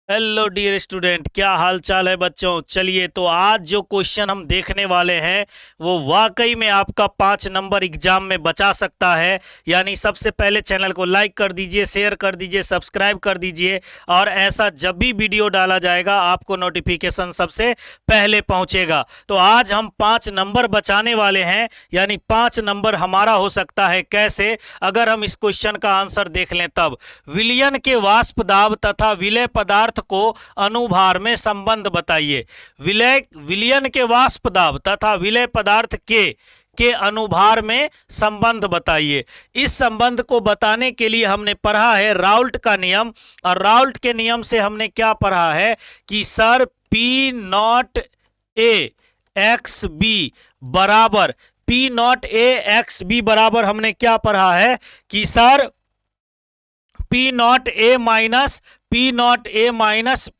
Hello dear student, क्या हाल चाल है बच्चों। चलिए, तो आज जो क्वेश्चन हम देखने वाले हैं वो वाकई में आपका 5 नंबर एग्जाम में बचा सकता है। यानी सबसे पहले चैनल को लाइक कर दीजिए, शेयर कर दीजिए, सब्सक्राइब कर दीजिए और ऐसा जब भी वीडियो डाला जाएगा आपको नोटिफिकेशन सबसे पहले पहुंचेगा। तो आज हम 5 नंबर बचाने वाले हैं, यानी 5 नंबर हमारा हो सकता है। कैसे? अगर हम इस क्वेश्चन का आंसर देख लें तब। विलयन के वाष्प दाब तथा विलय पदार्थ को अनुभार में संबंध बताइए। विलयन के वाष्प दाब तथा विलय पदार्थ के अनुभार में संबंध बताइए। इस संबंध को बताने के लिए हमने पढ़ा है राउल्ट का नियम, और राउल्ट के नियम से हमने क्या पढ़ा है कि sir P not A x B बराबर P not A x B बराबर हमने क्या पढ़ा है कि sir P not A minus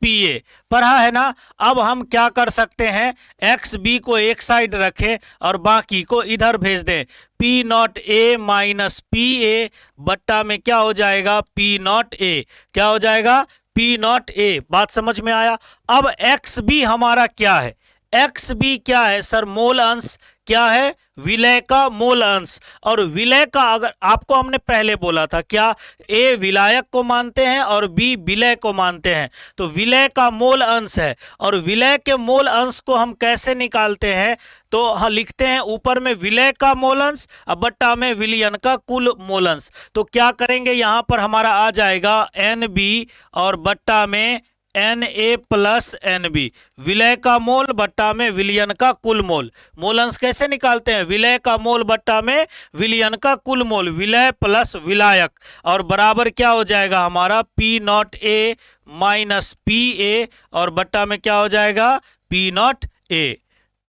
P A पढ़ा है ना। अब हम क्या कर सकते हैं, एक्स बी को एक साइड रखें और बाकी को इधर भेज दें। P not A minus P ए बट्टा में क्या हो जाएगा, पी नॉट ए। क्या हो जाएगा, पी नॉट ए। बात समझ में आया। अब एक्स बी हमारा क्या है, एक्स बी क्या है सर, मोल अंश। क्या है, विलय का मोल अंश। और विलय का अगर आपको हमने पहले बोला था क्या, ए विलायक को मानते हैं और बी विलय को मानते हैं, तो विलय का मोल अंश है। और विलय के मोल अंश को हम कैसे निकालते हैं, तो हाँ लिखते हैं ऊपर में विलय का मोल अंश और बट्टा में विलयन का कुल मोल अंश। तो क्या करेंगे, यहां पर हमारा आ जाएगा एन बी और बट्टा में N A plus N B, विलय का मोल बट्टा में विलयन का कुल मोल। मोल अंश कैसे निकालते हैं, विलय का मोल बट्टा में विलयन का कुल मोल, विलय प्लस विलायक, और बराबर क्या हो जाएगा हमारा P not A minus P ए और बट्टा में क्या हो जाएगा, पी नॉट ए।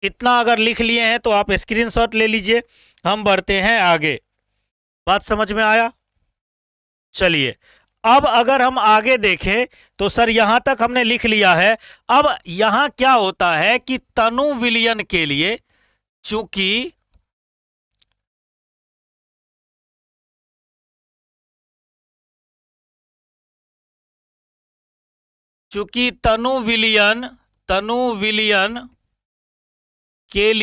इतना अगर लिख लिए हैं तो आप स्क्रीनशॉट ले लीजिए। हम बढ़ते हैं आगे। बात समझ में आया। चलिए, अब अगर हम आगे देखें तो सर यहां तक हमने लिख लिया है। अब यहां क्या होता है कि तनु विलयन के लिए चूंकि तनु विलयन के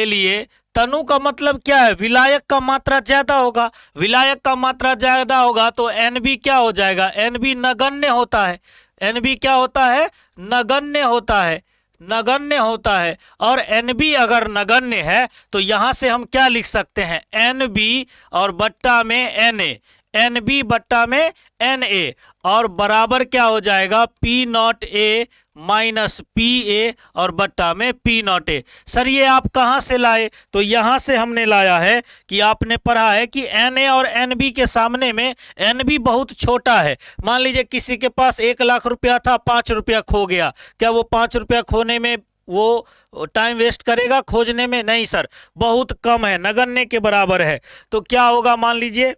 लिए तनु का मतलब क्या है, विलायक का मात्रा ज्यादा होगा। विलायक का मात्रा ज्यादा होगा तो एनबी क्या हो जाएगा, एनबी नगण्य होता है। एनबी क्या होता है, नगण्य होता है, नगण्य होता है। और एनबी अगर नगण्य है तो यहां से हम क्या लिख सकते हैं, एनबी और बट्टा में एन ए, एन बी बट्टा में एन ए, और बराबर क्या हो जाएगा, P not A minus P ए और बट्टा में पी नॉट ए। सर ये आप कहां से लाए, तो यहां से हमने लाया है कि आपने पढ़ा है कि एन ए और एन बी के सामने में एन बी बहुत छोटा है। मान लीजिए किसी के पास 1 लाख रुपया था, 5 रुपया खो गया, क्या वो 5 रुपया खोने में वो टाइम वेस्ट करेगा खोजने में? नहीं सर, बहुत कम है, नगण्य के बराबर है। तो क्या होगा, मान लीजिए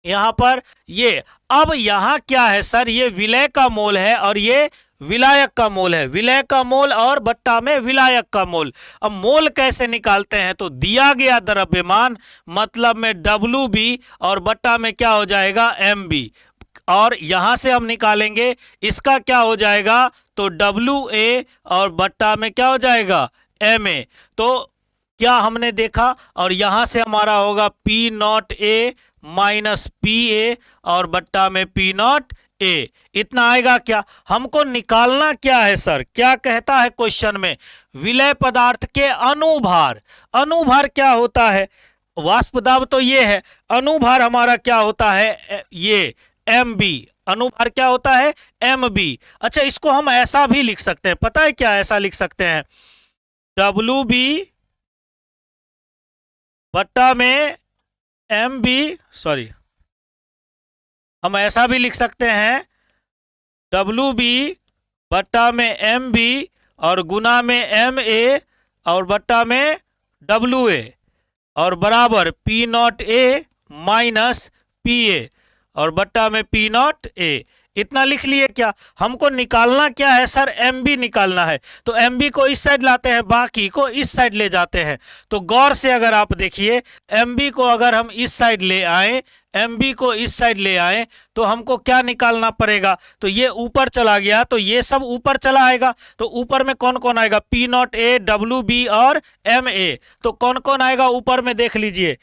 यहां पर ये। अब यहां क्या है सर, ये विलय का मोल है और ये विलायक का मोल है, विलय का मोल और बट्टा में विलायक का मोल। अब मोल कैसे निकालते हैं, तो दिया गया द्रव्यमान मतलब में डब्ल्यू बी और बट्टा में क्या हो जाएगा, एम बी, और यहां से हम निकालेंगे इसका क्या हो जाएगा, तो डब्ल्यू ए और बट्टा में क्या हो जाएगा, एम ए। तो क्या हमने देखा, और यहां से हमारा होगा P not A minus P ए और बट्टा में पी नॉट ए। इतना आएगा क्या, हमको निकालना क्या है सर, क्या कहता है क्वेश्चन में, विलय पदार्थ के अनुभार। अनुभार क्या होता है, वाष्प दाब तो ये है, अनुभार हमारा क्या होता है, ये एम बी। अनुभार क्या होता है, एम बी। अच्छा, इसको हम ऐसा भी लिख सकते हैं, पता है क्या, ऐसा लिख सकते हैं डब्ल्यू बी बट्टा में एम बी, सॉरी हम ऐसा भी लिख सकते हैं डब्ल्यू बी बट्टा में एम बी और गुना में एम ए और बट्टा में डब्ल्यू ए और बराबर P not A minus P ए और बट्टा में पी नॉट ए। इतना लिख लिए क्या, हमको निकालना क्या है सर, एम बी निकालना है। तो एम बी को इस साइड लाते हैं, बाकी को इस साइड ले जाते हैं। तो गौर से अगर आप देखिए, एम बी को अगर हम इस साइड ले आए, MB को इस साइड ले आए तो हमको क्या निकालना पड़ेगा, तो ये ऊपर चला गया तो ये सब ऊपर चला आएगा, तो ऊपर में कौन कौन आएगा, P0A, WB और MA। तो कौन कौन आएगा ऊपर में देख लीजिए,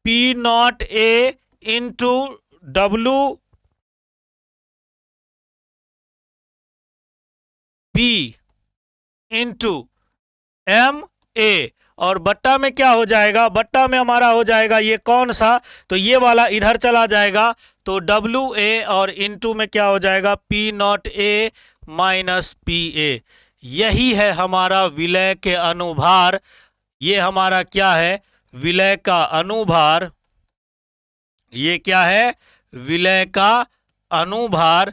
P0A into WB into MA, और बट्टा में क्या हो जाएगा, बट्टा में हमारा हो जाएगा ये कौन सा, तो ये वाला इधर चला जाएगा, तो WA और इंटू में क्या हो जाएगा, P0A माइनस PA। यही है हमारा विलय के अनुभार, ये हमारा क्या है, विलय का अनुभार, ये क्या है, विलय का अनुभार,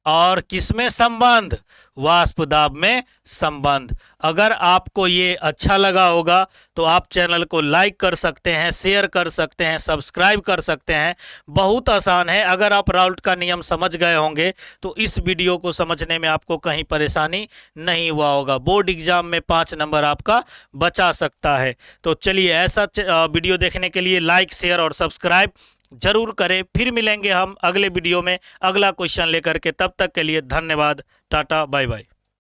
और किसमें संबंध, वाष्प दाब में संबंध। अगर आपको ये अच्छा लगा होगा तो आप चैनल को लाइक कर सकते हैं, शेयर कर सकते हैं, सब्सक्राइब कर सकते हैं। बहुत आसान है, अगर आप राउल्ट का नियम समझ गए होंगे तो इस वीडियो को समझने में आपको कहीं परेशानी नहीं हुआ होगा। बोर्ड एग्जाम में 5 नंबर आपका बचा सकता है। तो चलिए, ऐसा वीडियो देखने के लिए लाइक, शेयर और सब्सक्राइब जरूर करें। फिर मिलेंगे हम अगले वीडियो में अगला क्वेश्चन लेकर के, तब तक के लिए धन्यवाद, टाटा बाय बाय।